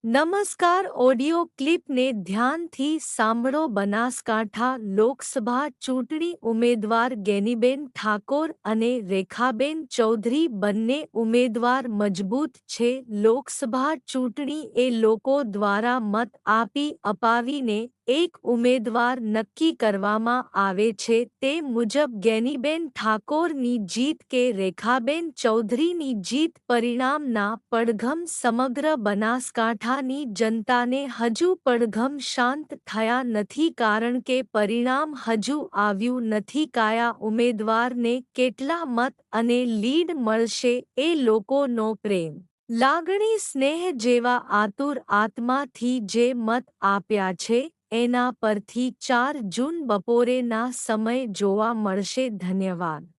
નમસ્કાર. ઓડિયો ક્લિપને ધ્યાનથી સાંભળો. બનાસકાંઠા લોકસભા ચૂંટણી ઉમેદવાર ગેનીબેન ઠાકોર અને રેખાબેન ચૌધરી બંને ઉમેદવાર મજબૂત છે. લોકસભા ચૂંટણી એ લોકો દ્વારા મત આપી અપાવીને એક ઉમેદવાર નક્કી કરવામાં આવે છે. તે મુજબ ગેનીબેન ઠાકોરની જીત કે રેખાબેન ચૌધરીની જીત પરિણામના પડઘમ સમગ્ર બનાસકાંઠાની જનતાને હજુ પડઘમ શાંત થયા નથી, કારણ કે પરિણામ હજુ આવ્યું નથી. કયા ઉમેદવારને કેટલા મત અને લીડ મળશે એ લોકોનો પ્રેમ, લાગણી, સ્નેહ જેવા આતુર આત્માથી જે મત આપ્યા છે એના પરથી 4 જૂન બપોરેના સમય જોવા મળશે. ધન્યવાદ.